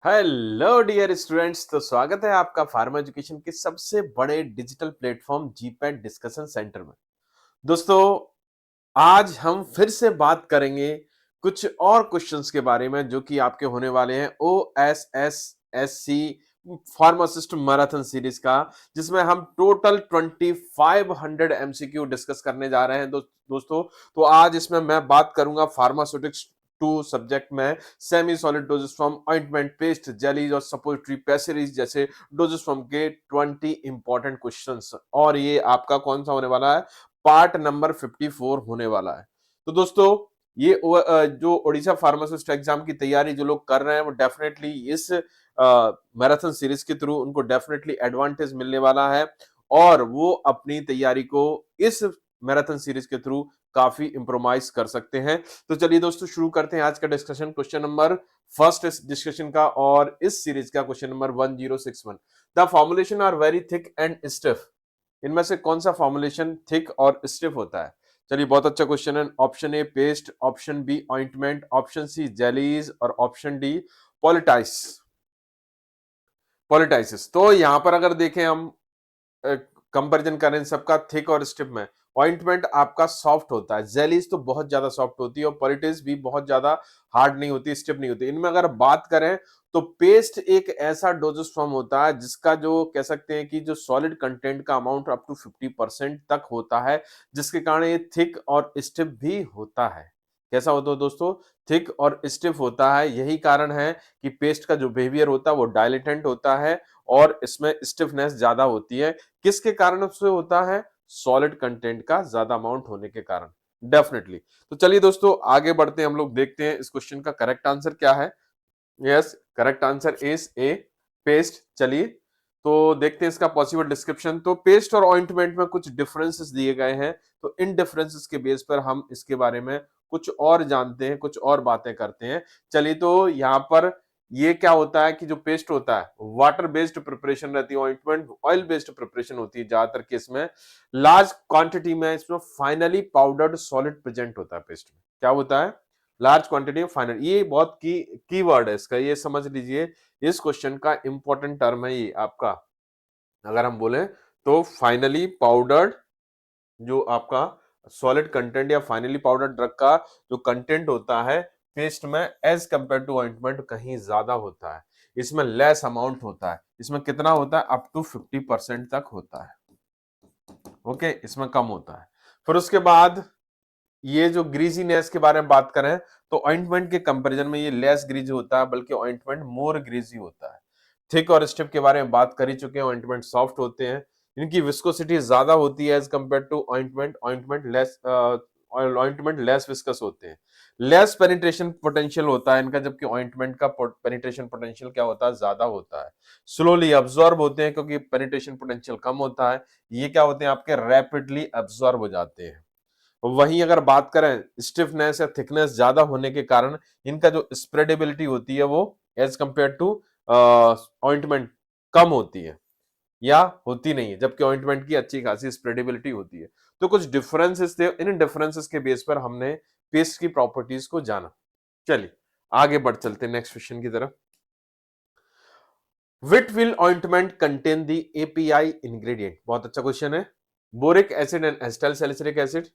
Hello dear students. तो स्वागत है आपका फार्मा एजुकेशन के सबसे बड़े digital platform GPAT discussion centre में। दोस्तों, आज हम फिर से बात करेंगे कुछ और क्वेश्चंस के बारे में जो कि आपके होने वाले हैं OSSSC फार्मासिस्ट मैराथन सीरीज का, जिसमें हम टोटल 2500 एमसीक्यू डिस्कस करने जा रहे हैं। दोस्तों, तो आज इसमें मैं बात करूंगा फार्मास्यूटिक्स टू सब्जेक्ट में semi solid dosage form, ointment, paste, jellies और सपोजिटरी पैसेरीज जैसे डोजेस फॉर्म के 20 इंपॉर्टेंट क्वेश्चंस। और ये आपका कौन सा होने वाला है? पार्ट नंबर 54 होने वाला है। तो दोस्तों, ये जो ओडिशा फार्मासिस्ट एग्जाम की तैयारी जो लोग कर रहे हैं वो डेफिनेटली इस मैराथन सीरीज के थ्रू उनको डेफिनेटली एडवांटेज मिलने वाला है और वो अपनी तैयारी को इस मैराथन सीरीज के थ्रू काफी इंप्रोमाइज कर सकते हैं। तो चलिए दोस्तों, शुरू करते हैं आज का डिस्कशन। क्वेश्चन नंबर फर्स्ट इस डिस्कशन का और इस सीरीज का question number 1061। The formulation are very thick and stiff. इनमें से कौन सा फॉर्मुलेशन थिक और स्टिफ होता है? चलिए, बहुत अच्छा क्वेश्चन है। Option A paste, option B ointment, option C jellies और ऑप्शन डी पॉलिटाइस पॉलिटाइसिस। तो यहां पर अगर देखें हम कंपैरिजन करें इन सबका थिक और स्टिफ में, ऑइंटमेंट आपका सॉफ्ट होता है, जेलीज तो बहुत ज्यादा सॉफ्ट होती है और पॉलिटिस भी बहुत ज्यादा हार्ड नहीं होती, स्टिफ नहीं होती। इनमें अगर बात करें तो पेस्ट एक ऐसा डोजेस फॉर्म होता है जिसका जो कह सकते हैं कि जो सॉलिड कंटेंट का अमाउंट अप टू 50% तक होता है, जिसके कारण ये थिक और स्टिफ भी होता है। कैसा होता है दोस्तों? थिक और स्टिफ होता है। यही कारण है कि पेस्ट का जो बिहेवियर होता है वो डायलेटेंट होता है और इसमें स्टिफनेस ज्यादा होती है। किसके कारण उससे होता है? सॉलिड कंटेंट का ज्यादा अमाउंट होने के कारण, डेफिनेटली। तो चलिए दोस्तों, आगे बढ़ते हैं, हम लोग देखते हैं इस क्वेश्चन का करेक्ट आंसर क्या है। Yes, correct answer is a paste. चलिए, तो देखते हैं इसका पॉसिबल डिस्क्रिप्शन। तो पेस्ट और ऑइंटमेंट में कुछ डिफरेंसेस दिए गए हैं, तो इन डिफरेंसेस के बेस पर हम इसके बारे में कुछ और जानते हैं, कुछ और बातें करते हैं। चलिए, तो यहाँ पर ये क्या होता है कि जो पेस्ट होता है वाटर बेस्ड प्रिपरेशन रहती है, ऑइंटमेंट ऑयल बेस्ड प्रिपरेशन होती है ज्यादातर केस में। लार्ज क्वांटिटी में इसमें फाइनली पाउडर्ड सॉलिड प्रेजेंट होता है पेस्ट में। क्या होता है? Large quantity of final. ये बहुत की वर्ड है इसका, ये समझ लीजिए। इस क्वेश्चन का इंपॉर्टेंट टर्म है ये आपका। अगर हम बोले तो फाइनली पाउडर्ड, जो आपका सॉलिड कंटेंट या फाइनली पाउडर्ड ड्रग का जो कंटेंट होता है पेस्ट में एज कंपेयर टू ऑइंटमेंट कहीं ज्यादा होता है। इसमें लेस अमाउंट होता है। इसमें कितना होता है? अप टू 50% तक होता है। ओके, इसमें कम होता है। फिर उसके बाद ये जो ग्रीजीनेस के बारे में बात करें तो ऑइंटमेंट के कंपैरिजन में ये लेस ग्रीजी होता है, बल्कि ऑइंटमेंट मोर ग्रीजी होता है। थिक और स्टिफ के बारे में बात कर ही चुके हैं। ऑइंटमेंट सॉफ्ट होते हैं, इनकी विस्कोसिटी ज्यादा होती है as compare to ointment. Ointment less viscous होते हैं। लेस पेनिट्रेशन पोटेंशियल होता है इनका, जबकि ऑइंटमेंट का पेनिट्रेशन पोटेंशियल क्या होता है? ज्यादा होता है। स्लोली अब्सॉर्ब होते हैं क्योंकि पेनिट्रेशन पोटेंशियल कम होता है। ये क्या होते हैं? आपके रैपिडली अब्सॉर्ब हो जाते हैं। वहीं अगर बात करें स्टिफनेस या थिकनेस ज्यादा होने के कारण इनका जो स्प्रेडेबिलिटी होती है वो एज कंपेयर टू ऑइंटमेंट कम होती है या होती नहीं है, जबकि ऑइंटमेंट की अच्छी खासी स्प्रेडेबिलिटी होती है। तो कुछ डिफरेंसेस थे, इन डिफरेंसेस के बेस पर हमने पेस्ट की प्रॉपर्टीज को जाना। चलिए, आगे बढ़ चलते हैं नेक्स्ट क्वेश्चन की तरफ। Which will ointment contain the API ingredient? बहुत अच्छा क्वेश्चन है। Boric acid and acetyl salicylic acid,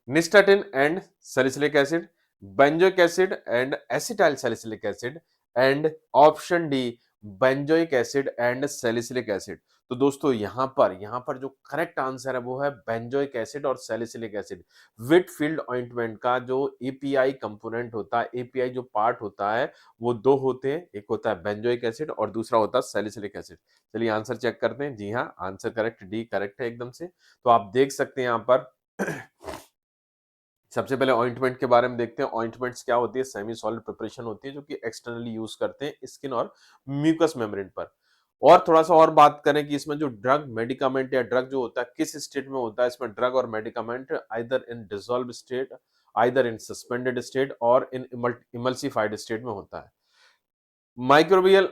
nystatin and salicylic acid, benzoic acid and acetyl salicylic acid, and option D benzoic acid and salicylic acid. तो दोस्तों, यहां पर जो correct answer है वो है बेंजोइक एसिड और सैलिसिलिक एसिड। विटफील्ड ऑइंटमेंट का जो एपीआई कंपोनेंट होता है, एपीआई जो पार्ट होता है, वो दो होते हैं। एक होता है बेंजोइक एसिड और दूसरा होता है सैलिसिलिक एसिड। चलिए आंसर चेक करते हैं। जी हाँ, आंसर करेक्ट, डी करेक्ट है एकदम से। तो आप देख सकते हैं यहां पर सबसे पहले ऑइंटमेंट के बारे में देखते हैं। ऑइंटमेंट्स क्या होती है? सेमी सॉलिड प्रिपरेशन होती है जो कि एक्सटर्नली यूज करते हैं स्किन और म्यूकस मेम्ब्रेन पर। और थोड़ा सा और बात करें कि इसमें जो ड्रग मेडिकामेंट या ड्रग जो होता है किस स्टेट में होता है, इसमें ड्रग और medicament either in dissolve state, either in suspended state और इन इमल्सिफाइड स्टेट में होता है। माइक्रोबियल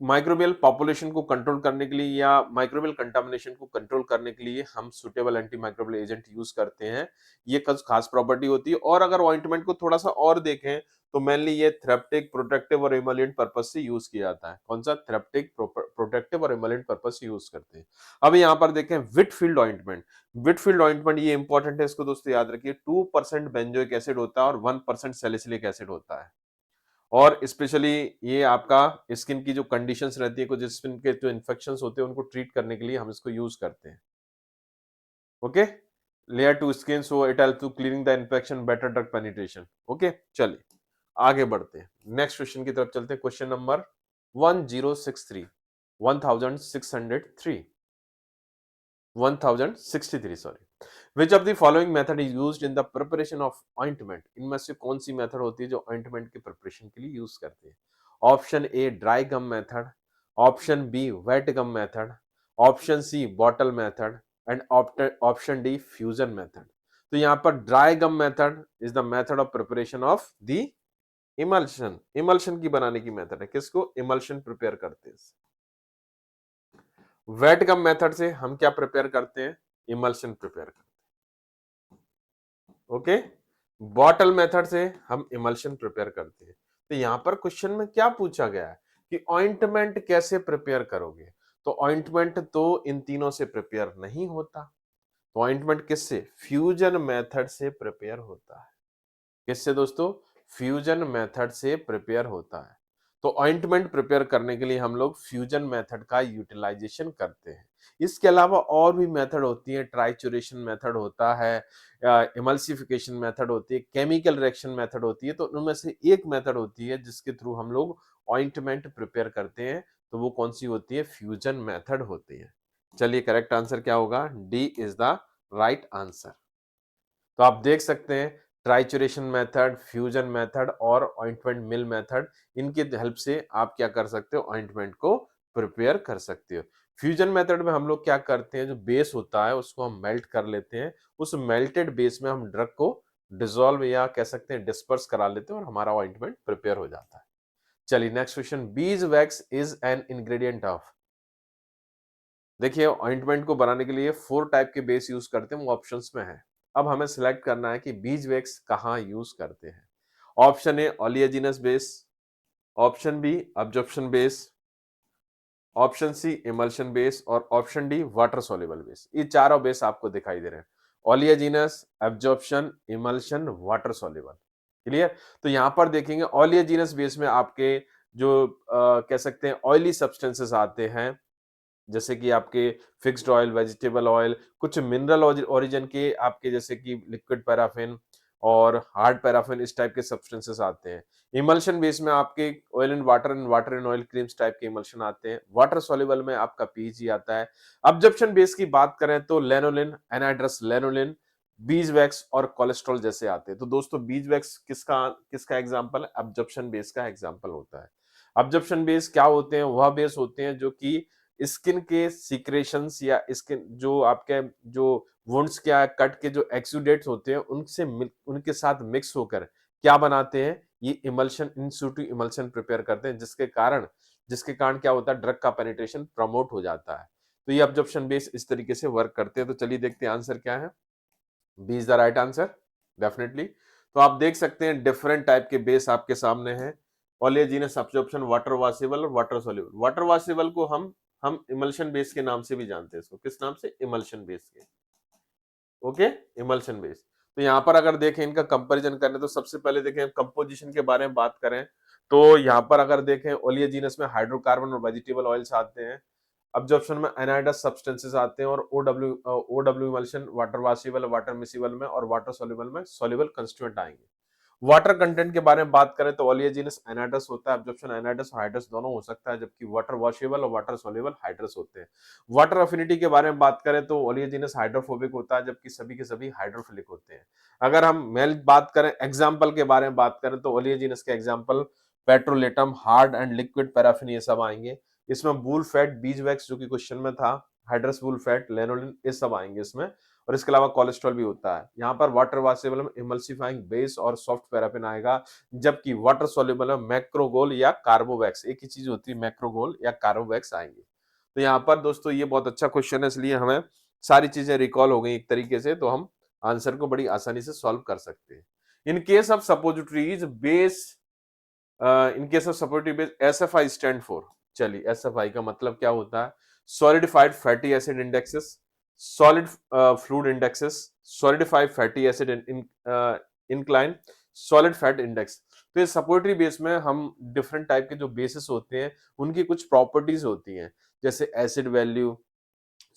माइक्रोबियल पॉपुलेशन को कंट्रोल करने के लिए या माइक्रोबियल कंटामिनेशन को कंट्रोल करने के लिए हम suitable anti microbial agent use करते हैं। ये कुछ खास प्रॉपर्टी होती है। और अगर ऑइंटमेंट को थोड़ा सा और देखें तो मेनली ये थेरेप्टिक, प्रोटेक्टिव और इमोलिएंट पर्पस से यूज किया जाता है। कौन सा? थेरेप्टिक, प्रोटेक्टिव और इमोलिएंट पर्पस से यूज करते हैं। अब यहाँ पर देखें व्हिटफील्ड ऑइंटमेंट। व्हिटफील्ड ऑइंटमेंट ये इंपॉर्टेंट है, इसको दोस्तों याद रखिए। 2% बेंजोइक एसिड होता है और 1% सैलिसिलिक एसिड होता है। और स्पेशली ये आपका स्किन की जो कंडीशंस रहती है, कुछ स्किन के जो इन्फेक्शंस होते हैं उनको ट्रीट करने के लिए हम इसको यूज करते हैं। Okay, layer to skin so it help to cleaning the infection, better drug penetration. Okay, चलिए आगे बढ़ते हैं, नेक्स्ट क्वेश्चन की तरफ चलते हैं। Question number 1063 1603 1063 sorry. Which of the following method is used in the preparation of ointment? इनमें से कौन सी मेथड होती है जो ऑइंटमेंट के प्रिपरेशन के लिए यूज करते हैं? Option A dry gum method, option B wet gum method, option C bottle method and option D fusion method. तो यहाँ पर dry gum method is the method of preparation of the emulsion. Emulsion की बनाने की method है, किसको? Emulsion prepare करते हैं। वेट गम मेथड से हम क्या प्रिपेयर करते हैं? इमल्शन प्रिपेयर करते हैं। ओके, बॉटल मेथड से हम इमल्शन प्रिपेयर करते हैं। तो यहां पर क्वेश्चन में क्या पूछा गया है कि ऑइंटमेंट कैसे प्रिपेयर करोगे? तो ऑइंटमेंट तो इन तीनों से प्रिपेयर नहीं होता। तो ऑइंटमेंट किससे? फ्यूजन मेथड से प्रिपेयर होता है। किससे दोस्तों? फ्यूजन मेथड से प्रिपेयर होता है। तो ऑइंटमेंट प्रिपेयर करने के लिए हम लोग फ्यूजन मेथड का यूटिलाइजेशन करते हैं। इसके अलावा और भी मेथड होती है, ट्राइचुरेशन मेथड होता है, इमल्सिफिकेशन मेथड होती है, केमिकल रिएक्शन मेथड होती है। तो उनमें से एक मेथड होती है जिसके थ्रू हम लोग ऑइंटमेंट प्रिपेयर करते हैं। तो वो कौन सी होती है? फ्यूजन मेथड होती है। चलिए करेक्ट आंसर क्या होगा? D is the right answer. तो आप देख सकते हैं ट्राइचुरेशन मेथड, फ्यूजन मेथड और ऑइंटमेंट मिल मेथड, इनकी हेल्प से आप क्या कर सकते हो? ऑइंटमेंट को प्रिपेयर कर सकते हो। फ्यूजन मेथड में हम लोग क्या करते हैं, जो बेस होता है उसको हम मेल्ट कर लेते हैं। उस मेल्टेड बेस में हम ड्रग को डिसॉल्व या कह सकते हैं डिस्पर्स करा लेते हैं और हमारा ऑइंटमेंट प्रिपेयर हो जाता है। चलिए next question, bees wax is an ingredient of. देखिए ऑइंटमेंट को बनाने के लिए 4 टाइप के बेस यूज करते हैं, वो ऑप्शंस में है। अब हमें सिलेक्ट करना है कि बीज वैक्स कहाँ यूज करते हैं। Option A oleaginous base, option B absorption base, option C emulsion base और option D water soluble base. ये चारों बेस आपको दिखाई दे रहे हैं, oleaginous, absorption, emulsion, water soluble. Clear? तो यहां पर देखेंगे ओलियजिनस बेस में आपके जो कह सकते हैं ऑयली सब्सटेंसेस आते हैं, जैसे कि आपके फिक्स्ड ऑयल, वेजिटेबल ऑयल, कुछ मिनरल ओरिजिन के आपके जैसे कि लिक्विड पैराफिन और हार्ड पैराफिन, इस टाइप के सब्सटेंसेस आते हैं। इमल्शन बेस में आपके oil and water and oil creams type के इमल्शन आते हैं। वाटर सॉल्युबल में आपका पीईजी आता है। अब्जॉर्प्शन बेस की बात करें तो lanolin, anhydrous lanolin, bees wax और कोलेस्ट्रॉल जैसे आते हैं। तो दोस्तों बीज वैक्स किसका किसका एग्जांपल है? अब्जॉर्प्शन बेस का एग्जांपल होता है। अब्जॉर्प्शन बेस क्या होते हैं? वह बेस होते हैं जो कि स्किन के सीक्रेशंस या स्किन जो आपके जो वुंड्स क्या कट के जो एक्सुडेट्स होते हैं उनसे उनके साथ मिक्स होकर क्या बनाते हैं? ये इमल्शन, इन सिटू इमल्शन प्रिपेयर करते हैं, जिसके कारण क्या होता है? ड्रग का पेनिट्रेशन प्रमोट हो जाता है। तो ये अब्जॉर्प्शन बेस इस तरीके से वर्क करते हैं। तो चलिए देखते हैं आंसर क्या है। B is the right answer definitely. तो आप देख सकते हैं डिफरेंट टाइप के बेस आपके सामने हैं। ओलेजिनस अब्जॉर्प्शन, वाटर वाशेबल और वाटर सॉल्युबल। वाटर वाशेबल को हम इमल्शन बेस के नाम से भी जानते हैं। इसको किस नाम से? इमल्शन बेस के। Okay, emulsion base. तो यहाँ पर अगर देखें इनका कंपैरिजन करें तो सबसे पहले देखें कंपोजिशन के बारे में बात करें तो यहाँ पर अगर देखें ओलियजिनस में हाइड्रोकार्बन और वेजिटेबल ऑयल्स आते हैं। अब्जॉर्प्शन में एनाइडस सब्सटेंसेस आते हैं और O W emulsion water washable, water miscible में और वाटर सोल्यूबल में सोल्यूबल कंस्टिट्यूएंट आएंगे। वाटर कंटेंट के बारे में बात करें तो ओलियजिनस एनाइडस होता है। अब्जॉर्प्शन एनाइडस और हाइड्रस दोनों हो सकता है, जबकि वाटर वॉशेबल और वाटर सोल्यूबल हाइड्रस होते हैं। वाटर अफिनिटी के बारे में बात करें तो ओलियजिनस हाइड्रोफोबिक होता है, जबकि सभी के सभी हाइड्रोफिलिक होते हैं। अगर हम मेल बात करें एग्जाम्पल के बारे में बात करें तो ओलियजिनस के example petrolatum, hard and liquid paraffin ये सब आएंगे। इसमें बूल फैट, बीज वैक्स जो कि क्वेश्चन में था, हाइड्रस बूल फैट, लेनोलिन, ये सब आएंगे इसमें। और इसके अलावा कोलेस्ट्रॉल भी होता है। यहाँ पर वाटर वासेबल इमल्सिफाइंग बेस और सॉफ्ट पैराफिन आएगा, जबकि वाटर सोल्यूबल मैक्रोगोल या कार्बोवैक्स, एक ही चीज होती है, मैक्रोगोल या कार्बोवैक्स आएंगे। तो यहाँ पर दोस्तों ये बहुत अच्छा क्वेश्चन है, इसलिए हमें सारी चीजें रिकॉल हो गई एक तरीके से, तो हम आंसर को बड़ी आसानी से सॉल्व कर सकते हैं। In case of suppositories base, in case of suppository base SFI stand for, चलिए एसएफआई का मतलब क्या होता है? Solidified fatty acid indexes, solid fluid indexes, solidified fatty acid incline, solid fat index. तो ये सपोजिटरी बेस में हम डिफरेंट टाइप के जो बेसिस होते हैं उनकी कुछ प्रॉपर्टीज होती हैं, जैसे acid value,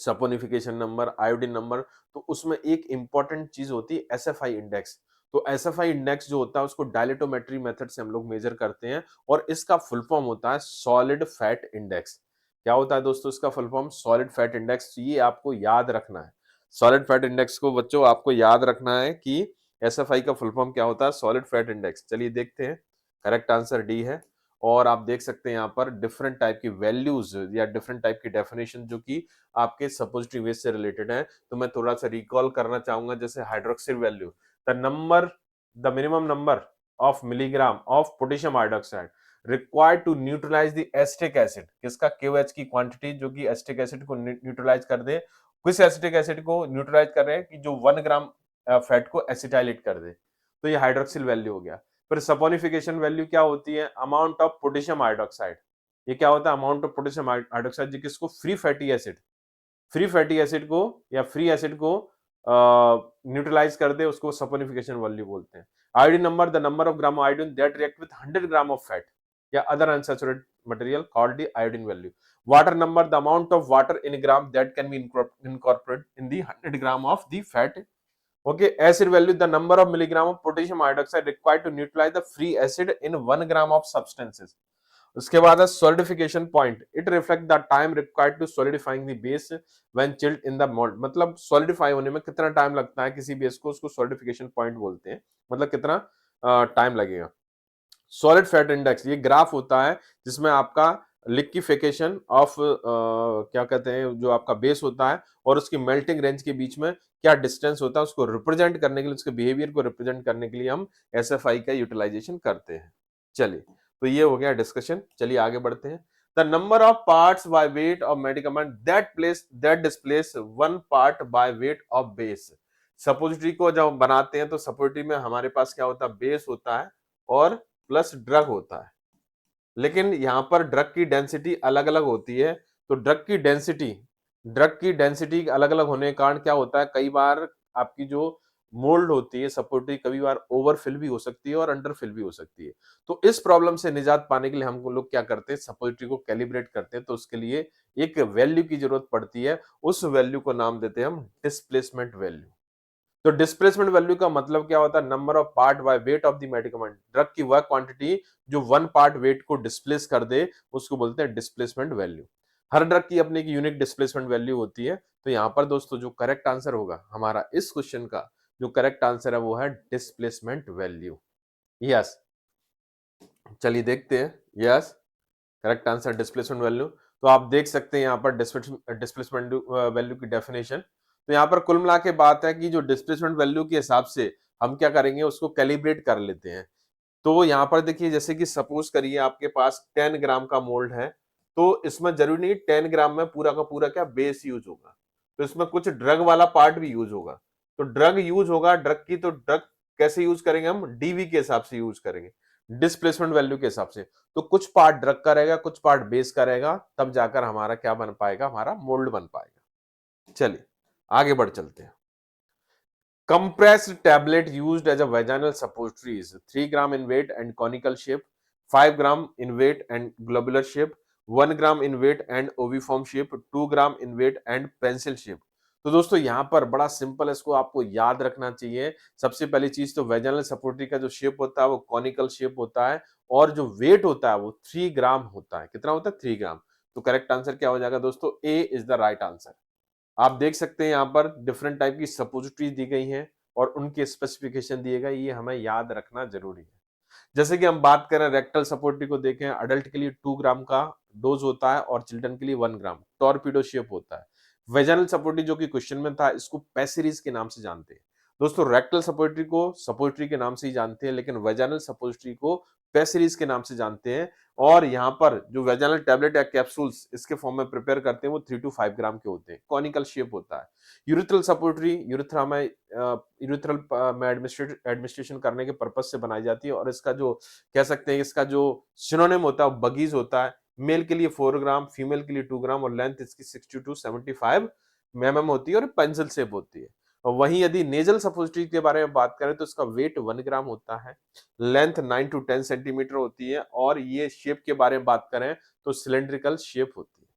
saponification number, iodine number. तो उसमें एक इंपॉर्टेंट चीज होती है एसएफआई इंडेक्स। तो एसएफआई इंडेक्स जो होता है उसको डायलेटोमेट्री मेथड से हम लोग मेजर करते हैं, और इसका फुल फॉर्म होता है सॉलिड फैट इंडेक्स। क्या होता है दोस्तों इसका full form? Solid fat index. ये आपको याद रखना है, सॉलिड फैट इंडेक्स को बच्चों आपको याद रखना है कि एसएफआई का फुल फॉर्म क्या होता है, सॉलिड फैट इंडेक्स। चलिए देखते हैं, करेक्ट आंसर डी है। और आप देख सकते हैं यहाँ पर डिफरेंट टाइप की वैल्यूज या डिफरेंट टाइप की डेफिनेशन जो कि आपके सपोजिटरी वेस्ट से रिलेटेड है। तो मैं थोड़ा सा रिकॉल करना चाहूंगा, जैसे hydroxyl value, the minimum number of milligram of potassium hydroxide required to neutralize the acetic acid. किसका? KOH की क्वांटिटी जो कि एसिटिक एसिड को न्यूट्रलाइज कर दे। किस एसिटिक एसिड को न्यूट्रलाइज कर रहे हैं? कि जो 1 ग्राम फैट को एसिटाइलेट कर दे। तो ये हाइड्रोक्सिल वैल्यू हो गया। फिर सपोनिफिकेशन वैल्यू क्या होती है? Amount of potassium hydroxide. ये क्या होता है? अमाउंट ऑफ पोटेशियम हाइड्रोक्साइड जो किसको? फ्री फैटी एसिड को या फ्री एसिड को न्यूट्रलाइज कर दे, उसको सपोनिफिकेशन वैल्यू बोलते हैं। Iodine number, the number of gram iodine that react with 100 gram of fat या other unsaturated material called the iodine value. Water number, the amount of water in gram that can be incorporated in the 100 gram of the fat. Okay, acid value, the number of milligram of potassium hydroxide required to neutralize the free acid in 1 gram of substances. उसके बाद है solidification point, it reflect the time required to solidifying the base when chilled in the mold. मतलब solidify होने में कितना time लगता है किसी बेस को, उसको सॉलिडिफिकेशन पॉइंट बोलते हैं, मतलब कितना टाइम लगेगा। सॉलिड फैट इंडेक्स, ये ग्राफ होता है जिसमें आपका लिक्विफिकेशन ऑफ क्या कहते हैं, जो आपका बेस होता है और उसकी मेल्टिंग रेंज के बीच में क्या डिस्टेंस होता है, उसको रिप्रेजेंट करने के लिए, उसके बिहेवियर को रिप्रेजेंट करने के लिए हम एसएफआई का यूटिलाइजेशन करते हैं। चलिए, तो ये हो गया डिस्कशन। चलिए आगे बढ़ते हैं। The number of parts by weight of medicament that displace 1 part by weight of base. Suppository को जब बनाते हैं तो सपोजिटरी में हमारे पास क्या होता है? बेस होता है और प्लस ड्रग होता है। लेकिन यहां पर ड्रग की डेंसिटी अलग अलग होती है। तो ड्रग की डेंसिटी अलग अलग होने के कारण क्या होता है, कई बार आपकी जो मोल्ड होती है सपोर्टिव, कभी बार ओवरफिल भी हो सकती है और अंडरफिल भी हो सकती है। तो इस प्रॉब्लम से निजात पाने के लिए हम लोग क्या करते हैं, सपोजिटरी को कैलिब्रेट करते हैं। तो उसके लिए एक वैल्यू की जरूरत पड़ती है, उस वैल्यू को नाम देते हैं हम डिस्प्लेसमेंट वैल्यू। तो डिस्प्लेसमेंट वैल्यू का मतलब क्या होता है? Number of part by weight of the medicament. Drug की वह क्वांटिटी जो 1 पार्ट वेट को डिस्प्लेस कर दे, उसको बोलते हैं डिस्प्लेसमेंट वैल्यू। हर ड्रग की अपनी एक यूनिक डिस्प्लेसमेंट वैल्यू होती है। तो यहां पर दोस्तों जो करेक्ट आंसर होगा हमारा इस क्वेश्चन का, जो करेक्ट आंसर है वो है डिस्प्लेसमेंट वैल्यू। यस, चलिए देखते हैं। Yes, correct answer displacement value. तो आप देख सकते हैं यहाँ पर डिस्प्लेसमेंट वैल्यू की डेफिनेशन। तो यहाँ पर कुल मिला के बात है कि जो डिस्प्लेसमेंट वैल्यू के हिसाब से हम क्या करेंगे, उसको कैलिब्रेट कर लेते हैं। तो यहाँ पर देखिए, जैसे कि सपोज करिए आपके पास 10 ग्राम का मोल्ड है, तो इसमें जरूरी नहीं 10 ग्राम में पूरा का पूरा क्या बेस यूज होगा, तो इसमें कुछ ड्रग वाला पार्ट भी यूज होगा। तो ड्रग यूज होगा, ड्रग की, तो ड्रग कैसे यूज करेंगे हम? डीवी के हिसाब से यूज करेंगे, डिस्प्लेसमेंट वैल्यू के हिसाब से। तो कुछ पार्ट ड्रग का रहेगा, कुछ पार्ट बेस का रहेगा, तब जाकर हमारा क्या बन पाएगा, हमारा मोल्ड बन पाएगा। चलिए आगे बढ़ चलते हैं। Compressed tablet used as a vaginal suppository is 3 gram in weight and conical shape, 5 gram in weight and globular shape, 1 gram in weight and oviform shape, 2 gram in weight and pencil shape। तो दोस्तों यहाँ पर बड़ा simple है, इसको आपको याद रखना चाहिए। सबसे पहली चीज तो वेजाइनल सपोर्टरी का जो शेप होता है वो कॉनिकल शेप होता है, और जो वेट होता है वो 3 ग्राम होता है। कितना होता है? 3 ग्राम। तो करेक्ट आंसर क्या हो जाएगा दोस्तों? ए इज द राइट आंसर। आप देख सकते हैं यहाँ पर डिफरेंट टाइप की सपोजिटरीज दी गई हैं और उनके स्पेसिफिकेशन दिए गए, ये हमें याद रखना जरूरी है। जैसे कि हम बात करें रेक्टल सपोजिटरी को देखें, अडल्ट के लिए 2 ग्राम का डोज होता है और चिल्ड्रन के लिए 1 ग्राम, टॉर्पीडो शेप होता है। वेजाइनल सपोर्टरी जो कि क्वेश्चन में था, इसको पैसिरीज के नाम से जानते हैं। दोस्तों रेक्टल सपोर्टरी को सपोर्टरी के नाम से ही जानते हैं, लेकिन वेजाइनल सपोर्टरी को पैसिरीज के नाम से जानते हैं। और यहाँ पर जो वेजाइनल टैबलेट या कैप्सूल्स इसके फॉर्म में प्रिपेयर करते हैं वो 3 टू 5 ग्राम के होते हैं, कॉनिकल शेप होता है। यूरिथ्रल सपोर्टरी यूरिथ्रा में यूरिथ्रल में एडमिनिस्ट्रेशन करने के पर्पज से बनाई जाती है, और इसका जो कह सकते हैं इसका जो सिनोनिम होता है वो बगीज होता है। मेल के लिए 4 ग्राम, फीमेल के लिए 2 ग्राम, और लेंथ इसकी 60 टू 75 mm होती है और पेंसिल शेप होती है। और वहीं यदि नेजल सपोजिटरी के बारे में बात करें तो इसका वेट 1 ग्राम होता है, लेंथ 9 टू 10 सेंटीमीटर होती है, और ये शेप के बारे में बात करें तो सिलेंड्रिकल शेप होती है।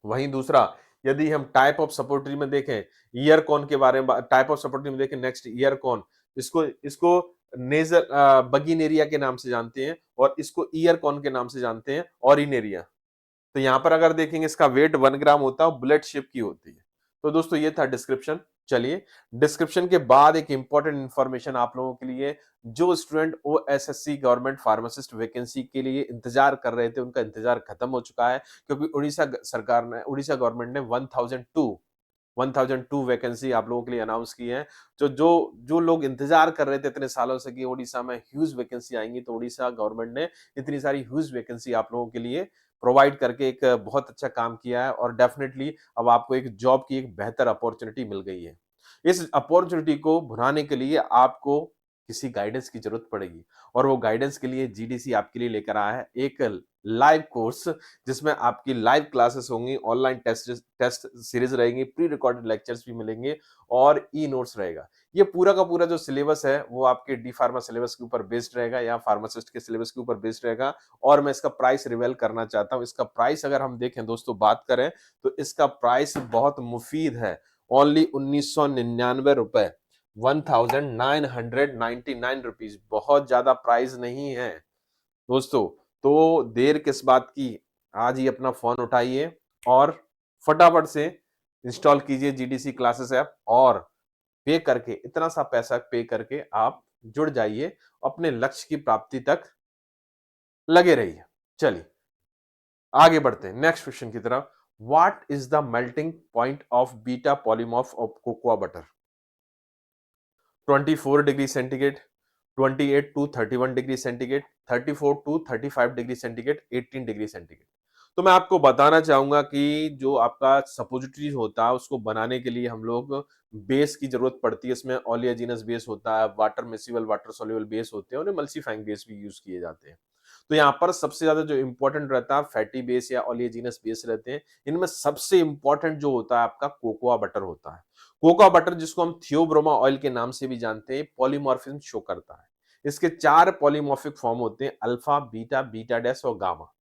वहीं दूसरा, यदि हम टाइप ऑफ सपोर्टरी में देखें, ईयर कॉन के बारे में टाइप ऑफ सपोर्टरी में देखें, नेक्स्ट ईयर कॉन, इसको इसको नेजल बगिनेरिया के नाम से जानते हैं, और इसको ईयर कॉन के नाम से जानते हैं, ऑरिनेरिया। तो यहाँ पर अगर देखेंगे इसका वेट 1 ग्राम होता है, बुलेट शेप की होती है। तो दोस्तों ये था डिस्क्रिप्शन। चलिए डिस्क्रिप्शन के बाद एक इंपॉर्टेंट इंफॉर्मेशन आप लोगों के लिए, जो student OSSC government pharmacist vacancy के लिए इंतजार कर रहे थे, उनका इंतजार खत्म हो चुका है, क्योंकि उड़ीसा गवर्नमेंट ने 1002 वैकेंसी आप लोगों के लिए अनाउंस की है। जो जो जो लोग इंतजार कर रहे थे इतने सालों से कि उड़ीसा में ह्यूज वैकेंसी आएंगी, तो उड़ीसा गवर्नमेंट ने इतनी सारी ह्यूज वैकेंसी आप लोगों के लिए प्रोवाइड करके एक बहुत अच्छा काम किया है, और डेफिनेटली अब आपको एक जॉब की एक बेहतर अपॉर्चुनिटी मिल गई है। इस अपॉर्चुनिटी को भुनाने के लिए आपको किसी गाइडेंस की जरूरत पड़ेगी, और वो गाइडेंस के लिए जीडीसी आपके लिए लेकर आया है एक लाइव कोर्स, जिसमें आपकी लाइव क्लासेस होंगी, ऑनलाइन टेस्ट सीरीज रहेंगी, प्री रिकॉर्डेड लेक्चर्स भी मिलेंगे, और ई नोट्स रहेगा। ये पूरा का पूरा जो सिलेबस है वो आपके डी फार्मा सिलेबस के ऊपर बेस्ड रहेगा, या फार्मासिस्ट के सिलेबस के ऊपर बेस्ड रहेगा। और मैं इसका प्राइस रिवील करना चाहता हूं। इसका प्राइस अगर हम देखें दोस्तों, बात करें तो इसका प्राइस बहुत मुफीद है, ओनली 1999 रुपए, 1999 रुपीज, बहुत ज्यादा प्राइस नहीं है दोस्तों। तो देर किस बात की, आज ही अपना फोन उठाइए और फटाफट से इंस्टॉल कीजिए जीडीसी क्लासेस ऐप, और पे करके, इतना सा पैसा पे करके आप जुड़ जाइए, अपने लक्ष्य की प्राप्ति तक लगे रहिए। चलिए आगे बढ़ते हैं नेक्स्ट क्वेश्चन की तरफ। What is the melting point of beta polymorph of cocoa butter? 24 degree centigrade, 28 to 31 degree centigrade, 34 to 35 degree centigrade, 18 degree centigrade. तो मैं आपको बताना चाहूंगा कि जो आपका सपोजिटरी होता है उसको बनाने के लिए हम लोग बेस की जरूरत पड़ती है। इसमें ओलियाजिनस बेस होता है, water miscible, water soluble base होते हैं, और मल्सीफाइंग बेस भी यूज किए जाते हैं। तो यहाँ पर सबसे ज्यादा जो इंपॉर्टेंट रहता है फैटी बेस या ओलियाजिनस बेस रहते हैं। इनमें सबसे इंपॉर्टेंट जो होता है आपका कोकोआ बटर होता है। कोकोआ बटर, जिसको हम थियोब्रोमा ऑयल के नाम से भी जानते हैं, पॉलीमॉर्फिज्म शो करता है। इसके 4 पॉलीमॉर्फिक फॉर्म होते हैं, अल्फा, बीटा, बीटा डैश और गामा।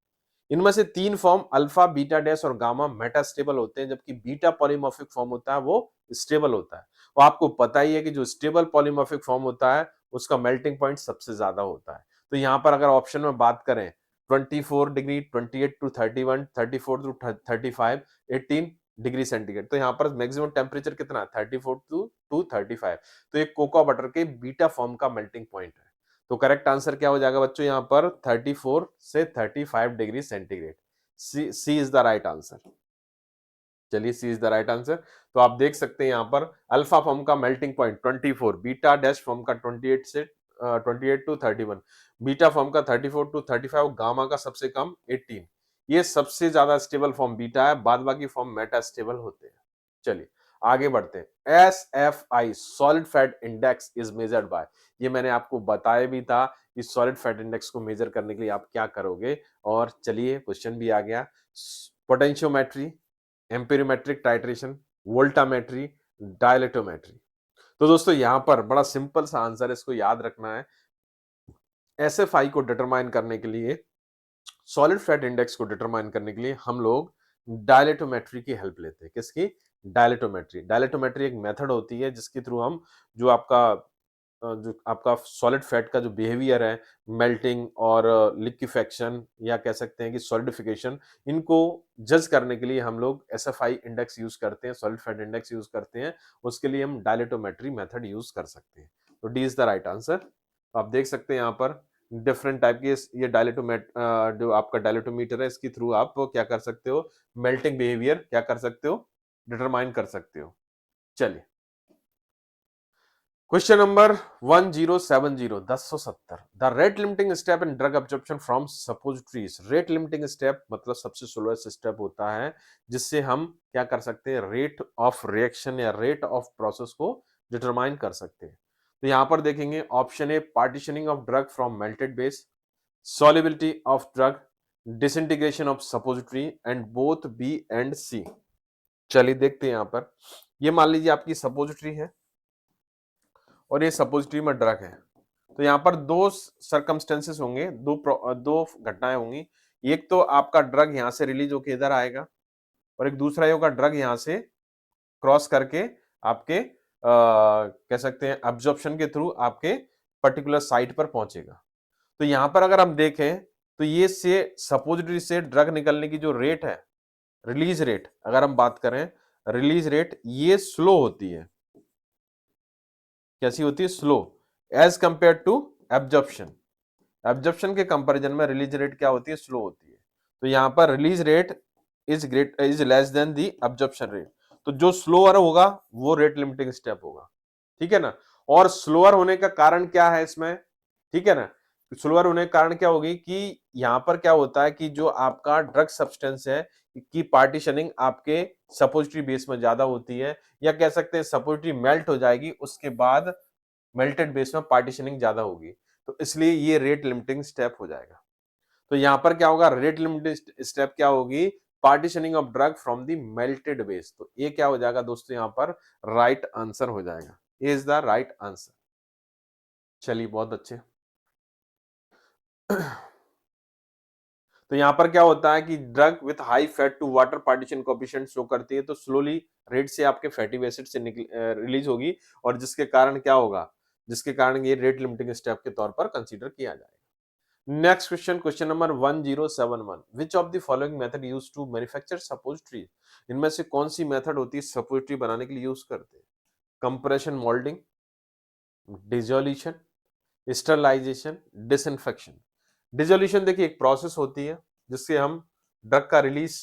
इनमें से 3 फॉर्म अल्फा, बीटा डैश और गामा मेटास्टेबल होते हैं, जबकि बीटा पॉलीमॉर्फिक फॉर्म होता है वो स्टेबल होता है। और आपको पता ही है कि जो स्टेबल पॉलीमॉर्फिक फॉर्म होता है उसका मेल्टिंग पॉइंट सबसे ज्यादा होता है। तो यहाँ पर अगर ऑप्शन में बात करें, 24 degree, 28 to 31, 34 to 35, 18 degree centigrade, तो यहाँ पर मैक्सिमम टेम्परेचर कितना है? 34 टू 35। तो ये कोकोआ बटर के बीटा फॉर्म का मेल्टिंग पॉइंट है। तो करेक्ट आंसर क्या हो जाएगा बच्चों? यहाँ पर 34 से 35 degree centigrade. C is the right answer. चलिए C is the right answer. तो आप देख सकते हैं यहाँ पर अल्फा फॉर्म का melting point 24, beta dash form का 28 से 28 टू 31, बीटा फॉर्म का 34 टू 35, गामा का सबसे कम 18। ये सबसे ज्यादा स्टेबल फॉर्म बीटा है, बाद बाकी फॉर्म मेटा स्टेबल होते हैं। चलिए आगे बढ़ते हैं। S F I solid fat index is measured by, ये मैंने आपको बताया भी था कि सॉलिड फैट इंडेक्स को मेजर करने के लिए आप क्या करोगे। और चलिए क्वेश्चन भी आ गया। Potentiometry, amperometric titration, voltammetry, dilatometry. तो दोस्तों यहां पर बड़ा सिंपल सा आंसर है, इसको याद रखना है। एसएफआई को डिटरमाइन करने के लिए, सॉलिड फैट इंडेक्स को डिटरमाइन करने के लिए हम लोग डायलेटोमेट्री की हेल्प लेते हैं। किसकी? डायलेटोमेट्री। डायलेटोमेट्री एक मेथड होती है जिसके थ्रू हम जो आपका सॉलिड फैट का जो बिहेवियर है, मेल्टिंग और लिक्विफेक्शन, या कह सकते हैं कि सॉलिडिफिकेशन, इनको जज करने के लिए हम लोग एसएफआई इंडेक्स यूज करते हैं, सॉलिड फैट इंडेक्स यूज करते हैं। उसके लिए हम डायलेटोमेट्री मेथड यूज कर सकते हैं। तो D is the right answer. आप देख सकते हैं यहाँ पर डिफरेंट टाइप के ये जो आपका डायलेटोमीटर है, इसके थ्रू आप क्या कर सकते हो? मेल्टिंग बिहेवियर क्या कर सकते हो? डिटरमाइन कर सकते हो। चलिए, question number 1070, 1070, the rate limiting step in drug absorption from suppositories. Rate limiting step मतलब सबसे स्लोएस्ट स्टेप होता है जिससे हम क्या कर सकते हैं, रेट ऑफ रिएक्शन या रेट ऑफ प्रोसेस को डिटरमाइन कर सकते हैं। तो यहां पर देखेंगे option A, partitioning of drug from melted base, solubility of drug, disintegration of suppository, and both B and C। चलिए देखते हैं यहां पर, ये मान लीजिए आपकी सपोजिटरी है और ये सपोजिटरी में ड्रग है। तो यहाँ पर दो सर्कमस्टेंसेस होंगे, दो घटनाएं होंगी। एक तो आपका ड्रग यहाँ से रिलीज होकर इधर आएगा और एक दूसरा ये होगा ड्रग यहाँ से क्रॉस करके आपके कह सकते हैं एब्जॉर्प्शन के थ्रू आपके पर्टिकुलर साइट पर पहुंचेगा। तो यहां पर अगर हम देखें तो ये से सपोजिटरी से ड्रग निकलने की जो रेट है, रिलीज रेट अगर हम बात करें, रिलीज रेट ये स्लो होती है। कैसी होती है? Slow, as compare to absorption. Absorption के कंपैरिजन में रिलीज रेट क्या होती है? स्लो होती है। तो यहां पर release rate is less than the absorption rate. तो जो स्लोअर होगा वो रेट लिमिटिंग स्टेप होगा, ठीक है ना। और स्लोअर होने का कारण क्या है इसमें, ठीक है ना, स्लोअर होने का कारण क्या होगी कि यहां पर क्या होता है कि जो आपका ड्रग सब्सटेंस है की पार्टीशनिंग आपके सपोजिटरी बेस में ज्यादा होती है, या कह सकते हैं सपोजिटरी मेल्ट हो जाएगी, उसके बाद मेल्टेड बेस में पार्टीशनिंग ज्यादा होगी, तो इसलिए ये रेट लिमिटिंग स्टेप हो जाएगा। तो यहां पर क्या होगा, रेट लिमिटिंग स्टेप क्या होगी? Partitioning of drug from the melted base. तो ये क्या हो जाएगा दोस्तों, यहां पर राइट आंसर हो जाएगा, ये इज द राइट आंसर। चलिए बहुत अच्छे। तो यहां पर क्या होता है कि drug with high fat to water partition coefficient show करती है, तो स्लोली रेट से आपके फैटी एसिड से रिलीज होगी, और जिसके कारण क्या होगा, जिसके कारण ये रेट लिमिटिंग स्टेप के तौर पर कंसीडर किया जाएगा। Next question, question number 1071, which of the following method used to manufacture suppository. इनमें से कौन सी मेथड होती है सपोजिटरी बनाने के लिए यूज करते हैं? Compression molding, dissolution, sterilization, disinfection. Dissolution देखिए एक प्रोसेस होती है जिससे हम ड्रग का रिलीज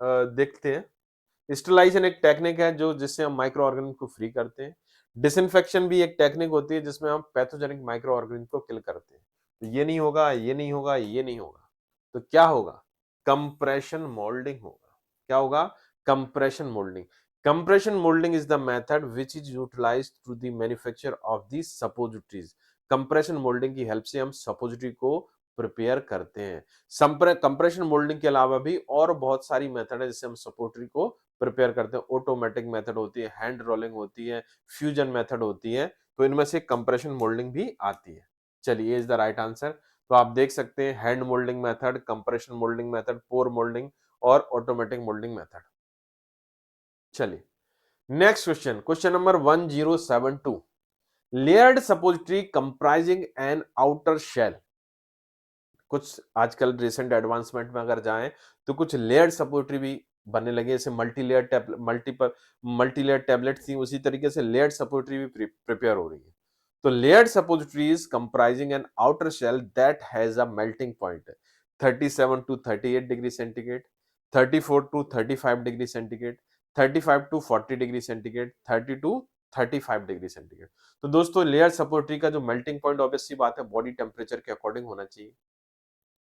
देखते हैं। स्टरलाइजेशन एक टेक्निक है जो जिससे हम माइक्रो ऑर्गेनिज्म को फ्री करते हैं। डिसइंफेक्शन भी एक टेक्निक होती है जिसमें हम पैथोजेनिक माइक्रो ऑर्गेनिज्म को किल करते हैं। तो ये नहीं होगा, ये नहीं होगा, ये नहीं होगा, तो क्या होगा? कंप्रेशन मोल्डिंग होगा। क्या होगा? Compression molding. Compression molding is the method which is utilized through the manufacture of the suppositories. Compression molding की हेल्प से हम सपोजिटरी को प्रिपेयर करते हैं। कंप्रेशन मोल्डिंग के अलावा भी और बहुत सारी मेथड है जिससे हम सपोजिटरी को प्रिपेयर करते हैं। ऑटोमेटिक मेथड होती है, हैंड रोलिंग होती है, फ्यूजन मेथड होती है, तो इनमें से कंप्रेशन मोल्डिंग भी आती है। चलिए इज द राइट आंसर। तो आप देख सकते हैं hand moulding method, compression moulding method, pour moulding और ऑटोमेटिक मोल्डिंग मेथड। चलिए next question, question number 1072, layered suppository comprising an outer shell. कुछ आजकल रिसेंट एडवांसमेंट में अगर जाएं तो कुछ लेयर्ड सपोजिटरी भी बनने लगे, जैसे मल्टी लेयर टैबलेट थी, उसी तरीके से लेयर्ड सपोजिटरी भी प्रिपेयर हो रही है। तो layered suppositories comprising an outer shell that has a melting point 37 to 38 degree centigrade, 34 to 35 degree centigrade, 35 to 40 degree centigrade, 30 to 35 degree centigrade. तो दोस्तों लेयर सपोजिटरी का जो मेल्टिंग पॉइंट ऑब्वियस सी बात है बॉडी टेम्परेचर के अकॉर्डिंग होना चाहिए।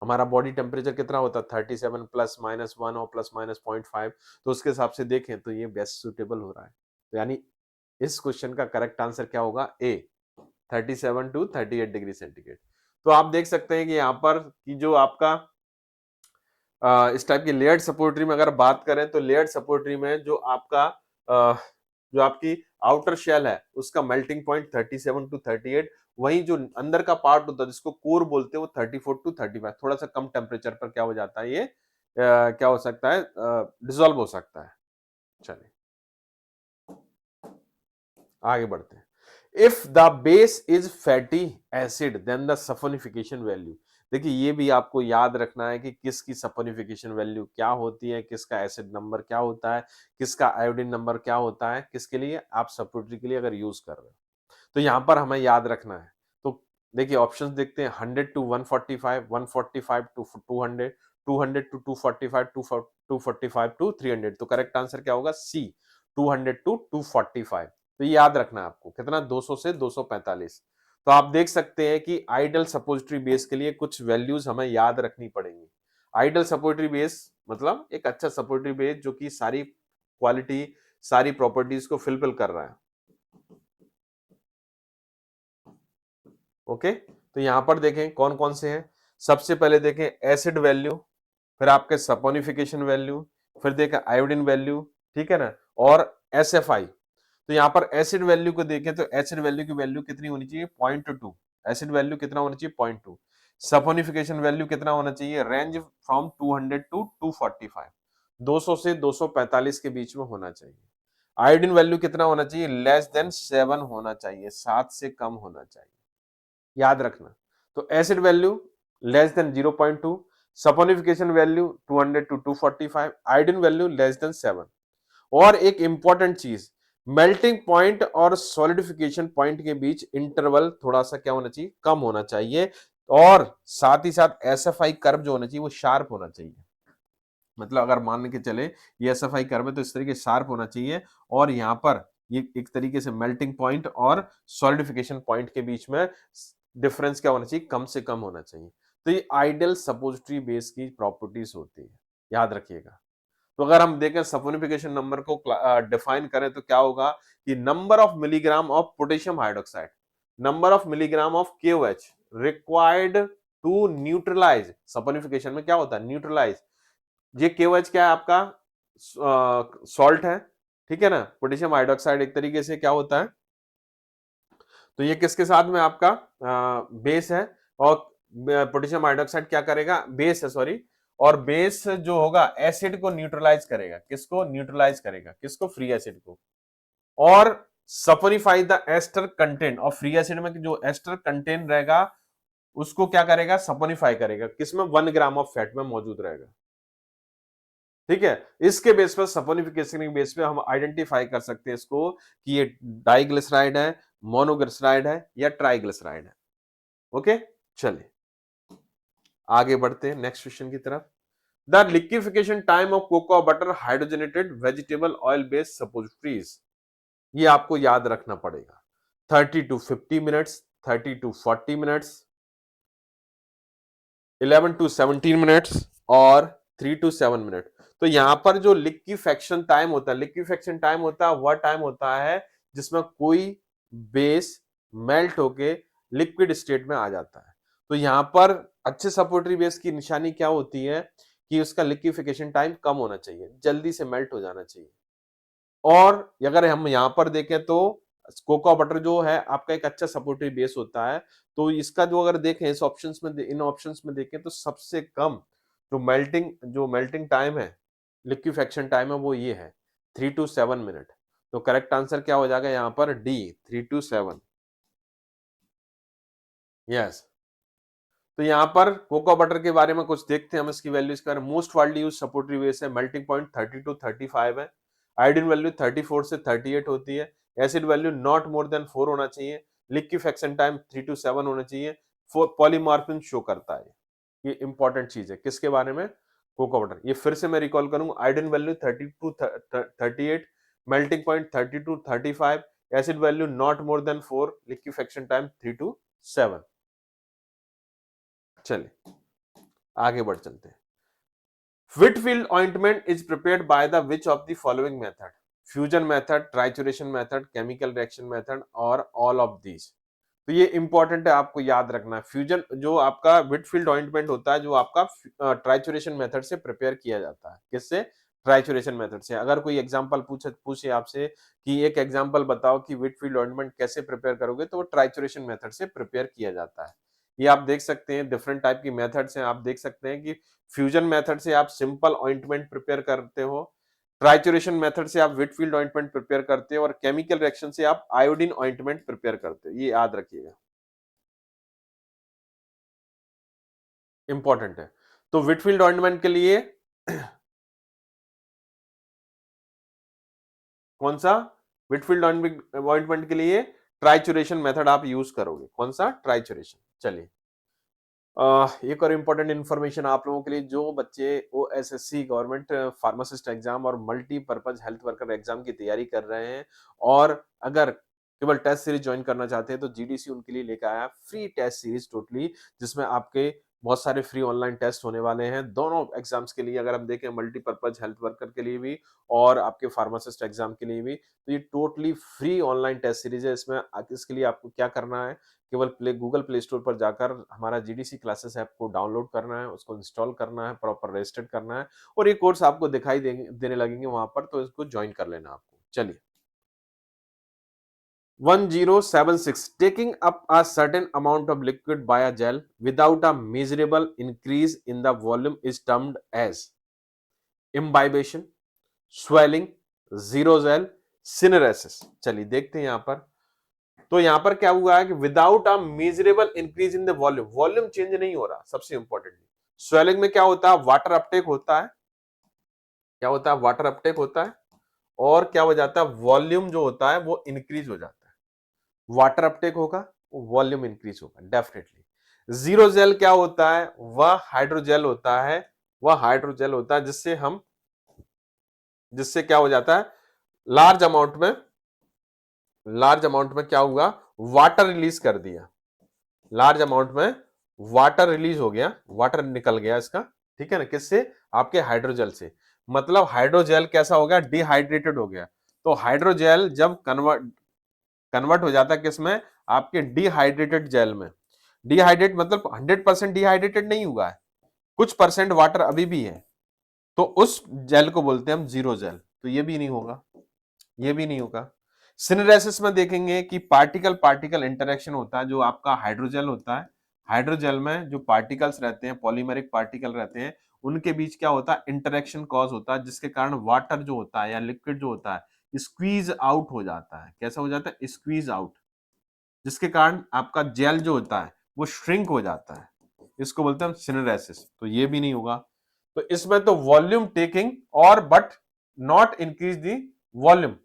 हमारा बॉडी टेम्परेचर कितना होता है? 37 प्लस माइनस 1 और प्लस माइनस 0.5, तो उसके हिसाब से देखें तो ये बेस्ट सुटेबल हो रहा है। तो यानी इस क्वेश्चन का करेक्ट आंसर क्या होगा? ए, 37 टू 38 डिग्री सेंटीग्रेड। तो आप देख सकते हैं कि यहाँ पर कि जो आपका इस टाइप की लेयर्ड सपोजिटरी में अगर बात करें तो लेयर्ड सपोजिटरी में जो आपका जो आपकी आउटर शेल है उसका मेल्टिंग पॉइंट 37 टू 38, वहीं जो अंदर का पार्ट होता है जिसको कोर बोलते हैं वो 34 टू 35, थोड़ा सा कम टेम्परेचर पर क्या हो जाता है, ये क्या हो सकता है, डिसॉल्व हो सकता है। चलिए आगे बढ़ते हैं। If the base is fatty acid then the saponification value. देखिए ये भी आपको याद रखना है कि किसकी सफोनिफिकेशन वैल्यू क्या होती है, किसका एसिड नंबर क्या होता है, किसका आयोडीन नंबर क्या होता है, किसके लिए आप सपोजिटरी के लिए अगर यूज कर रहे हो, तो यहां पर हमें याद रखना है। तो देखिए ऑप्शंस देखते हैं, 100 टू 145, 145 टू 200, 200 टू 245, 245 टू 300। तो करेक्ट आंसर क्या होगा? सी, 200 टू 245। तो ये याद रखना है आपको, कितना 200 से 245। तो आप देख सकते हैं कि आइडल सपोजिटरी बेस के लिए कुछ वैल्यूज हमें याद रखनी पड़ेंगी। आइडल सपोजिटरी बेस मतलब एक अच्छा सपोजिटरी बेस जो कि सारी क्वालिटी, सारी प्रॉपर्टीज को फिलफिल कर रहा है। ओके, तो यहां पर देखें कौन कौन से हैं। सबसे पहले देखें एसिड वैल्यू, फिर आपके सपोनिफिकेशन वैल्यू, फिर देखें आयोडीन वैल्यू, ठीक है ना, और एसएफआई। तो यहां पर एसिड वैल्यू को देखें तो एसिड वैल्यू की वैल्यू कितनी होनी चाहिए, 0.2। एसिड वैल्यू कितना होना चाहिए, 0.2। सपोनिफिकेशन वैल्यू कितना होना चाहिए, रेंज फ्रॉम 200 टू 245, 200 से 245 के बीच में होना चाहिए। आयोडीन वैल्यू कितना होना चाहिए, लेस देन 7 होना चाहिए, 7 से कम होना चाहिए, याद रखना। तो acid value less than 0.2, saponification value 200 to 245, iodine value less than 7। और एक इंपॉर्टेंट चीज, मेल्टिंग पॉइंट और सॉलिडिफिकेशन पॉइंट के बीच इंटरवल थोड़ा सा क्या होना चाहिए, कम होना चाहिए। और साथ ही साथ एसएफआई कर्व जो होना चाहिए वो शार्प होना चाहिए। मतलब अगर मान के चले ये एसएफआई कर्व है तो इस तरीके शार्प होना चाहिए, और यहां पर ये एक तरीके से मेल्टिंग पॉइंट और सॉलिडिफिकेशन पॉइंट के बीच में डिफरेंस क्या होना चाहिए, कम से कम होना चाहिए। तो ये आइडियल सपोजिटरी बेस की प्रॉपर्टीज होती है, याद रखिएगा। तो अगर हम देखें सपोनिफिकेशन नंबर को डिफाइन करें तो क्या होगा कि number of milligram of potassium hydroxide, number of milligram of KOH required to neutralize. Saponification में क्या होता है, न्यूट्रलाइज। ये KOH क्या है, आपका सॉल्ट है, ठीक है ना। पोटेशियम हाइड्रोक्साइड एक तरीके से क्या होता है, तो ये किसके साथ में आपका बेस है, और पोटेशियम हाइड्रोक्साइड क्या करेगा, बेस है सॉरी, और बेस जो होगा एसिड को न्यूट्रलाइज करेगा, किसको न्यूट्रलाइज करेगा, किसको, फ्री एसिड को। और सपोनिफाई द एस्टर कंटेंट, और फ्री एसिड में जो एस्टर कंटेंट रहेगा उसको क्या करेगा, सपोनिफाई करेगा, किसमें, 1 ग्राम ऑफ फैट में मौजूद रहेगा, ठीक है। इसके बेस पर, सपोनिफिकेशन के बेस पे हम आइडेंटिफाई कर सकते हैं इसको कि ये डाइग्लिसराइड है, मोनोग्लिसराइड है, या ट्राइग्लिसराइड है। ओके, चलिए आगे बढ़ते हैं नेक्स्ट क्वेश्चन की तरफ। The liquefaction time of cocoa butter hydrogenated vegetable oil based suppositories, ये आपको याद रखना पड़ेगा। 30 to 50 minutes, 30 to 40 minutes, 11 to 17 minutes, और 3 टू 7 मिनट। तो यहां पर जो लिक्विफेक्शन टाइम होता है, लिक्विफेक्शन टाइम होता है वह टाइम होता है जिसमें कोई बेस मेल्ट होके लिक्विड स्टेट में आ जाता है। तो यहां पर अच्छे सपोर्टरी बेस की निशानी क्या होती है कि उसका लिक्विफिकेशन टाइम कम होना चाहिए, जल्दी से मेल्ट हो जाना चाहिए। और अगर हम यहां पर देखें तो कोकोआ बटर जो है आपका एक अच्छा सपोर्टिव बेस होता है। तो इसका जो अगर देखें इस ऑप्शंस में, इन ऑप्शंस में देखें तो सबसे कम जो मेल्टिंग टाइम है, लिक्विफेक्शन टाइम है, वो ये है 3 टू 7 मिनट। तो करेक्ट आंसर क्या हो जाएगा यहाँ पर, डी, 3 टू 7। यस, तो यहाँ पर कोकोआ बटर के बारे में कुछ देखते हैं हम, इसकी वैल्यूज कर। मोस्ट वाइडली यूज सपोर्टरी बेस है, मेल्टिंग पॉइंट 30 टू 35 है, आयोडीन वैल्यू 34 से 38 होती है, acid value not more than 4 होना चाहिए, लिक्विफेक्शन टाइम 3 टू 7 होना चाहिए, पॉलीमॉर्फिन शो करता है। ये इंपॉर्टेंट चीज है किसके बारे में, कोकोआ बटर। ये फिर से मैं रिकॉल करूंगा, iodine value 30 to 38, melting point 30 to 35, acid value not more than 4, liquefaction time 3 to 7। चलिए आगे बढ़ चलते हैं। Whitfield ointment is prepared by the which of the following method? Fusion method, trituration method, chemical reaction method, और all of these। तो ये important है, आपको याद रखना है। फ्यूजन जो आपका विटफील्ड ऑइंटमेंट होता है, जो आपका ट्राइचुरेशन मेथड से प्रिपेयर किया जाता है, किससे, ट्राइचुरेशन मेथड से। अगर कोई एग्जांपल पूछे आपसे कि एक एग्जांपल बताओ कि विटफील्ड ऑइंटमेंट कैसे प्रिपेयर करोगे, तो वो ट्राइचुरेशन मेथड से प्रिपेयर किया जाता है। ये आप देख सकते हैं, डिफरेंट टाइप की मेथड्स हैं। आप देख सकते हैं कि फ्यूजन मेथड से आप सिंपल ऑइंटमेंट प्रिपेयर करते हो, ट्राइचुरेशन मेथड से आप विटफील्ड ऑइंटमेंट प्रिपेयर करते हो, और केमिकल रिएक्शन से आप आयोडीन ऑइंटमेंट प्रिपेयर करते हो। ये याद रखिएगा, इंपॉर्टेंट है। तो विटफील्ड ऑइंटमेंट के लिए कौन सा, विटफील्ड ऑइंटमेंट के लिए ट्राइचुरेशन मेथड आप यूज करोगे, कौन सा, ट्राइचुरेशन। चलिए एक और इम्पोर्टेंट इन्फॉर्मेशन आप लोगों के लिए, जो बच्चे ओएसएससी गवर्नमेंट फार्मासिस्ट एग्जाम और मल्टीपर्पज हेल्थ वर्कर एग्जाम की तैयारी कर रहे हैं और अगर केवल टेस्ट सीरीज ज्वाइन करना चाहते हैं तो जीडीसी उनके लिए लेकर आया फ्री टेस्ट सीरीज टोटली, जिसमें आपके बहुत सारे फ्री ऑनलाइन टेस्ट होने वाले हैं दोनों एग्जाम्स के लिए। अगर हम देखें मल्टीपर्पज हेल्थ वर्कर के लिए भी और आपके फार्मासिस्ट एग्जाम के लिए भी, तो ये totally free online test series है। इसमें इसके लिए आपको क्या करना है, केवल गूगल प्ले स्टोर पर जाकर हमारा जीडीसी क्लासेस ऐप को डाउनलोड करना है, उसको इंस्टॉल करना है, प्रॉपर रजिस्टर्ड करना है और ये कोर्स आपको दिखाई देने लगेंगे वहां पर, तो इसको ज्वाइन कर लेना आपको। चलिए 1076, taking up a certain amount of liquid by a gel without a measurable increase in the volume is termed as imbibition, swelling, zero-gel, syneresis। चलिए देखते हैं यहां पर, तो यहां पर क्या हुआ है कि without a measurable increase in the volume, volume change नहीं हो रहा। सबसे इंपॉर्टेंटली स्वेलिंग में क्या होता है, वाटर अपटेक होता है, क्या होता है, वाटर अपटेक होता है और क्या हो जाता है, वॉल्यूम जो होता है वो इंक्रीज हो जाता है। वाटर अपटेक होगा, वॉल्यूम इंक्रीज होगा डेफिनेटली। जीरो जेल क्या होता है, वह हाइड्रोजेल होता है, वह हाइड्रोजेल होता है जिससे क्या हो जाता है, लार्ज अमाउंट में क्या हुआ, वाटर रिलीज कर दिया, लार्ज अमाउंट में वाटर रिलीज हो गया, वाटर निकल गया इसका, ठीक है ना, किससे, आपके हाइड्रोजेल से। मतलब हाइड्रोजेल कैसा हो गया, डिहाइड्रेटेड हो गया। तो हाइड्रोजेल जब कन्वर्ट हो जाता है किसमें, आपके डिहाइड्रेटेड जेल में। डिहाइड्रेट मतलब 100% डिहाइड्रेटेड नहीं हुआ है, कुछ परसेंट वाटर अभी भी है, तो उस जेल को बोलते हैं हम जीरो जेल। तो ये भी नहीं होगा, ये भी नहीं होगा। सिनरेसिस में देखेंगे कि पार्टिकल पार्टिकल इंटरेक्शन होता है, जो आपका हाइड्रोजेल होता है, हाइड्रोजेल में जो पार्टिकल्स रहते हैं, पॉलीमेरिक पार्टिकल रहते हैं, उनके बीच क्या होता है, इंटरेक्शन कॉज होता है, जिसके कारण वाटर जो होता है या लिक्विड जो होता है स्क्वीज आउट हो जाता है। कैसा हो जाता है, स्क्वीज आउट, जिसके कारण आपका जेल जो होता है वो श्रिंक हो जाता है, इसको बोलते हैं हम सिनरेसिस। तो ये भी नहीं होगा। तो इसमें तो वॉल्यूम टेकिंग और but not increase the volume,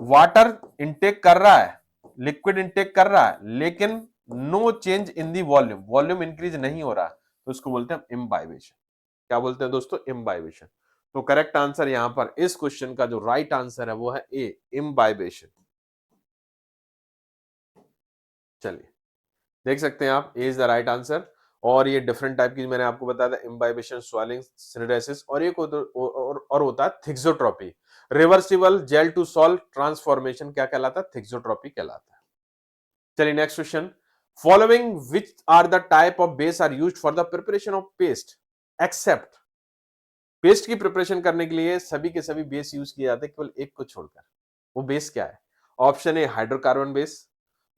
water intake कर रहा है, लिक्विड इनटेक कर रहा है, लेकिन no change in the volume, volume increase नहीं हो रहा, तो इसको बोलते हैं इम्बाइबेशन। क्या बोलते हैं दोस्तों, इम्बाइबेशन। तो करेक्ट आंसर यहां पर इस क्वेश्चन का जो राइट आंसर है वो है ए, इम्बाइबेशन। चलिए देख सकते हैं आप, ए इज द राइट आंसर। और ये डिफरेंट टाइप की मैंने आपको बताया था, इम्बाइबेशन, स्वेलिंग, सिनरेसिस, और एक और होता है thixotropy, reversible gel to salt transformation, क्या कहलाता है, थिक्सोट्रॉपी कहलाता है। चलिए next question, following which are the type of base are used for the preparation of paste except, paste की प्रिपरेशन करने के लिए सभी के सभी बेस यूज किए जाते हैं केवल एक को छोड़कर। वो बेस क्या है, option A hydrocarbon base,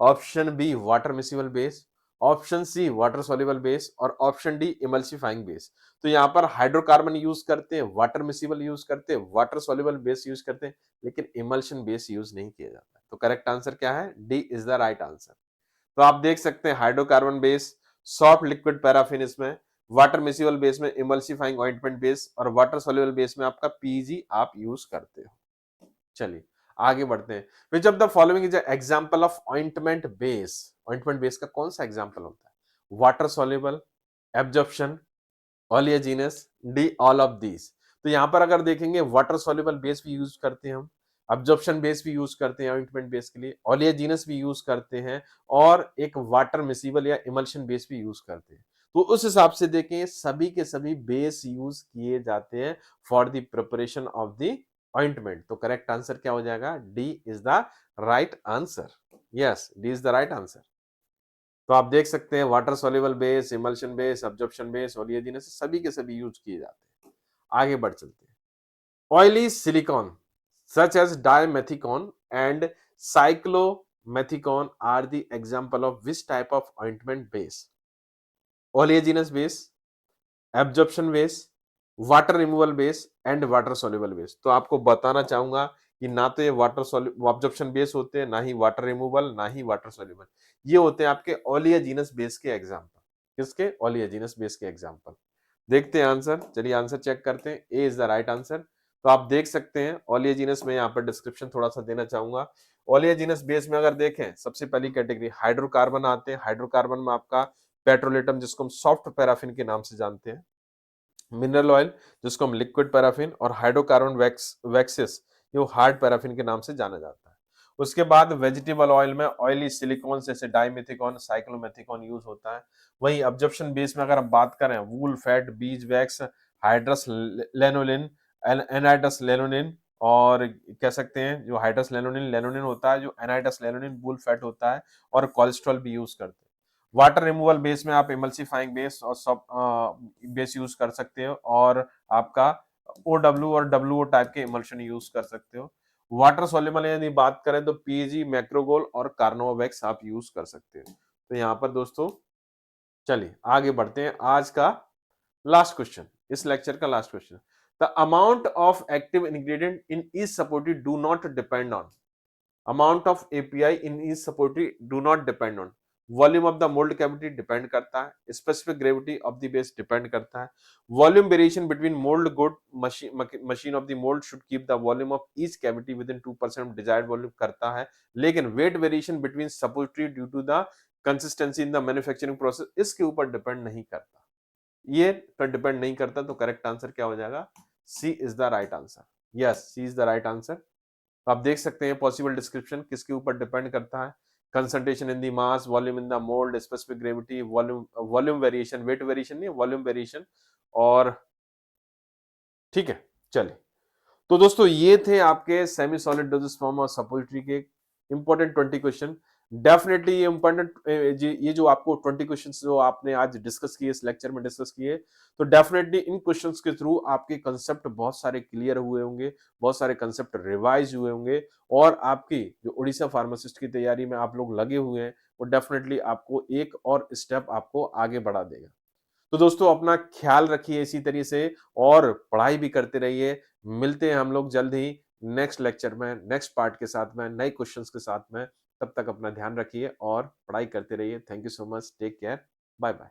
option B water miscible base, option C water soluble base और ऑप्शन डी इमल्सिफाइंग बेस। तो यहाँ पर हाइड्रोकार्बन यूज करते हैं, वाटर मिसिबल यूज करते हैं, वाटर सोल्यूबल बेस यूज करते हैं, लेकिन इमल्शन बेस यूज नहीं किया जाता। तो करेक्ट आंसर क्या है, D is the right answer. तो आप देख सकते हैं hydrocarbon base, soft liquid paraffin इसमें, वाटर मिसिबल बेस में इमल्सिफाइंग ऑइंटमेंट बेस और वाटर सोल्यूबल बेस में आपका पीजी आप यूज करते हो। चलिए आगे बढ़ते हैं। Which of the following is example of ointment base, ointment base का कौन सा एग्जांपल होता है, water soluble, absorption, oleaginous, D all of these. तो यहां पर अगर देखेंगे वाटर सोल्यूबल बेस भी यूज करते हैं हम, अब्जॉर्प्शन बेस भी यूज करते हैं ऑइंटमेंट बेस के लिए, ओलियजिनस भी यूज करते हैं और एक वाटर मिसिबल या इमल्शन बेस भी यूज करते हैं। तो उस हिसाब से देखें सभी के सभी बेस यूज किए जाते हैं for the preparation of the ointment. तो करेक्ट आंसर क्या हो जाएगा, D is the right answer. Yes, D is the right answer. तो आप देख सकते हैं water soluble base, emulsion base, absorption base, oleaginous सभी के सभी यूज किए जाते हैं। आगे बढ़ चलते हैं। Oily silicon such as dimethion and cyclomethicone are the example of which type of ointment base, oleaginous base, absorption base, water removal base and water soluble base. तो आपको बताना चाहूंगा कि ना तो ये वाटर ऑब्जॉर्प्शन बेस होते हैं, ना ही वाटर रिमूवल, ना ही वाटर सोल्यूबल। ये होते हैं आपके ओलियजिनस बेस के एग्जांपल। किसके, ओलियजिनस बेस के एग्जांपल। देखते हैं आंसर, चलिए आंसर चेक करते हैं। ए इज द राइट आंसर। तो आप देख सकते हैं ओलियजिनस में, यहाँ पर डिस्क्रिप्शन थोड़ा सा देना चाहूंगा। ओलियजिनस बेस में अगर देखें सबसे पहली कैटेगरी हाइड्रोकार्बन आते हैं, हाइड्रोकार्बन में आपका पेट्रोलेटम जिसको हम सॉफ्ट पैराफिन के नाम से जानते हैं, मिनरल ऑयल जिसको हम लिक्विड पैराफिन, और हाइड्रोकार्बन वैक्सेस जो हार्ड पैराफिन के नाम से जाना जाता है। उसके बाद वेजिटेबल ऑयल में ऑयली सिलिकॉन जैसे डाइमेथिकॉन, साइक्लोमेथिकॉन यूज होता है। वहीं अब्जॉर्प्शन बेस में अगर हम बात करें, wool fat, beeswax, hydrous lanolin, anhydrous lanolin, और कह सकते हैं जो हाइड्रस लेनोलिन लेनोलिन होता है, जो एनाइड्रस लेनोलिन वूल फैट होता है, और कोलेस्ट्रॉल भी यूज करते हैं। वाटर रिमूवल बेस में आप इमल्सिफाइंग बेस और सब बेस यूज कर सकते हो, और आपका OW और WO टाइप के इमल्शन यूज कर सकते हो। वाटर सोल्यूबल यदि बात करें तो PG, मैक्रोगोल और कार्नोवेक्स आप यूज कर सकते हो। तो यहाँ पर दोस्तों चलिए आगे बढ़ते हैं। आज का लास्ट क्वेश्चन, इस लेक्चर का last question, the amount of active ingredient in each supportive do not depend on, amount of API in each supportive do not depend on, volume of the mould cavity depend करता है, specific gravity of the base depend करता है, volume variation between mould good machine of the mould should keep the volume of each cavity with in 2% desired volume करता है, लेकिन weight variation between supportive due to the consistency in the manufacturing process इसके ऊपर depend नहीं करता। ये पर depend नहीं करता, तो करेक्ट आंसर क्या हो जाएगा? C is the right answer. Yes, C is the right answer. आप देख सकते हैं पॉसिबल डिस्क्रिप्शन किसके ऊपर डिपेंड करता है, concentration in the mass, volume in the mold, specific gravity, volume variation, weight variation नहीं, वॉल्यूम वेरिएशन। और ठीक है, चलिए, तो दोस्तों ये थे आपके सेमी सॉलिड डोजेस फॉर्म और सपोजिटरी के इंपॉर्टेंट 20 क्वेश्चन। डेफिनेटली ये इंपॉर्टेंट, ये जो आपको 20 क्वेश्चंस जो आपने आज डिस्कस किए, इस लेक्चर में डिस्कस किए, तो डेफिनेटली इन क्वेश्चंस के थ्रू आपके कंसेप्ट बहुत सारे क्लियर हुए होंगे, बहुत सारे कंसेप्ट रिवाइज हुए होंगे, और आपकी जो उड़ीसा फार्मासिस्ट की तैयारी में आप लोग लगे हुए हैं, वो डेफिनेटली आपको एक और स्टेप आपको आगे बढ़ा देगा। तो दोस्तों अपना ख्याल रखिए इसी तरीके से, और पढ़ाई भी करते रहिए। मिलते हैं हम लोग जल्द ही नेक्स्ट लेक्चर में, नेक्स्ट पार्ट के साथ में, नए क्वेश्चंस के साथ में। तब तक अपना ध्यान रखिए और पढ़ाई करते रहिए। Thank you so much, take care, bye bye.